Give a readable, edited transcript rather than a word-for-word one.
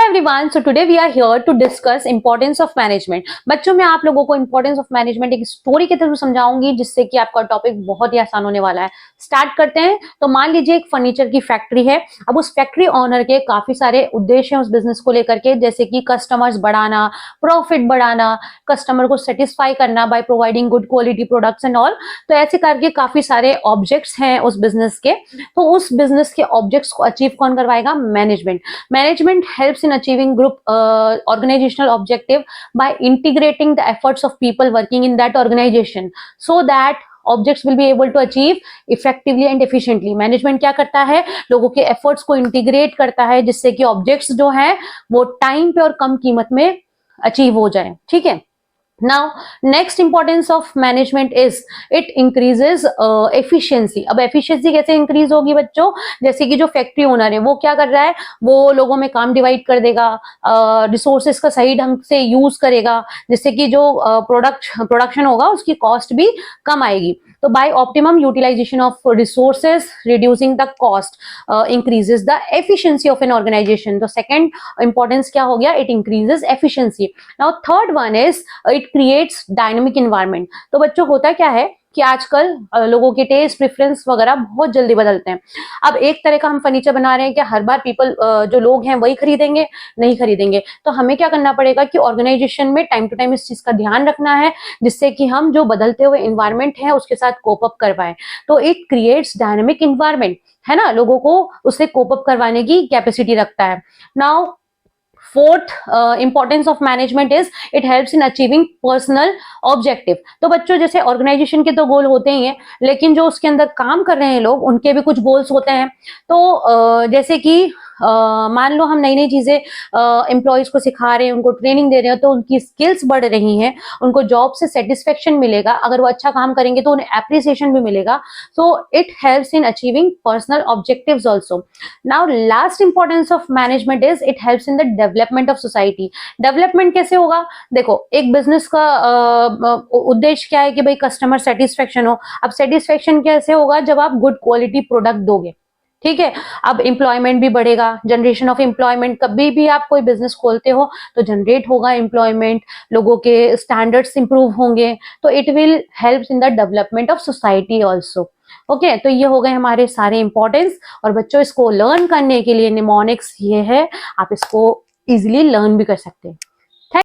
everyone, so today we are here to discuss importance of management। बच्चों मैं आप लोगों को importance of management एक स्टोरी के थ्रू समझाऊंगी जिससे कि आपका टॉपिक बहुत ही आसान होने वाला है। स्टार्ट करते हैं। तो मान लीजिए एक फर्नीचर की फैक्ट्री है। अब उस फैक्ट्री ओनर के काफी सारे उद्देश्य हैं उस बिजनेस को लेकर के, जैसे कि कस्टमर्स बढ़ाना, प्रॉफिट बढ़ाना, कस्टमर को सेटिस्फाई करना by providing good quality products and all. तो ऐसे करके काफी सारे ऑब्जेक्ट्स हैं उस बिजनेस के। तो उस बिजनेस के ऑब्जेक्ट्स को अचीव कौन करवाएगा? Management. Management helps in achieving group organizational objective by integrating the efforts of people working in that organization so that objects will be able to achieve effectively and efficiently. Management क्या करता है? लोगों के efforts को integrate करता है जिससे कि ऑब्जेक्ट्स जो है वो टाइम पे और कम कीमत में अचीव हो जाए। ठीक है। Now, next importance of management is it increases efficiency। अब efficiency कैसे increase होगी बच्चों? जैसे कि जो फैक्ट्री ओनर है वो क्या कर रहा है, वो लोगों में काम डिवाइड कर देगा, रिसोर्सेज का सही ढंग से यूज करेगा, जिससे कि जो प्रोडक्शन होगा उसकी कॉस्ट भी कम आएगी। तो by optimum utilisation of resources reducing the cost increases the efficiency of an organisation. तो सेकंड इंपॉर्टेंस क्या हो गया? It increases efficiency. Now third one is it creates dynamic environment. तो बच्चों होता क्या है कि आजकल लोगों के टेस्ट प्रेफरेंस वगैरह बहुत जल्दी बदलते हैं। अब एक तरह का हम फर्नीचर बना रहे हैं कि हर बार पीपल जो लोग हैं वही खरीदेंगे? नहीं खरीदेंगे। तो हमें क्या करना पड़ेगा कि ऑर्गेनाइजेशन में टाइम टू टाइम इस चीज का ध्यान रखना है जिससे कि हम जो बदलते हुए इन्वायरमेंट है उसके साथ कोप अप कर पाए। तो इट क्रिएट्स डायनेमिक इन्वायरमेंट, है ना, लोगों को उससे कोप अप करवाने की कैपेसिटी रखता है। Now fourth importance of management is it helps in achieving personal objective. तो बच्चों जैसे ऑर्गेनाइजेशन के तो गोल होते ही हैं, लेकिन जो उसके अंदर काम कर रहे हैं लोग उनके भी कुछ गोल्स होते हैं। तो जैसे कि मान लो हम नई नई चीजें एम्प्लॉयज को सिखा रहे हैं, उनको ट्रेनिंग दे रहे हैं, तो उनकी स्किल्स बढ़ रही हैं, उनको जॉब से सेटिस्फेक्शन मिलेगा, अगर वो अच्छा काम करेंगे तो उन्हें एप्रिसिएशन भी मिलेगा। So it helps in achieving personal objectives also. Now last importance of management is it helps in the development of society. Development कैसे होगा? देखो एक बिजनेस का उद्देश्य क्या है कि भाई कस्टमर सेटिस्फेक्शन हो। अब सेटिस्फेक्शन कैसे होगा? जब आप गुड क्वालिटी प्रोडक्ट दोगे। ठीक है। अब एम्प्लॉयमेंट भी बढ़ेगा, जनरेशन ऑफ एम्प्लॉयमेंट। कभी भी आप कोई बिजनेस खोलते हो तो जनरेट होगा एम्प्लॉयमेंट, लोगों के स्टैंडर्ड्स इंप्रूव होंगे, तो it will help in the development of society also. Okay, तो ये हो गए हमारे सारे इंपॉर्टेंस। और बच्चों इसको लर्न करने के लिए निमोनिक्स ये है, आप इसको इजिली लर्न भी कर सकते हैं।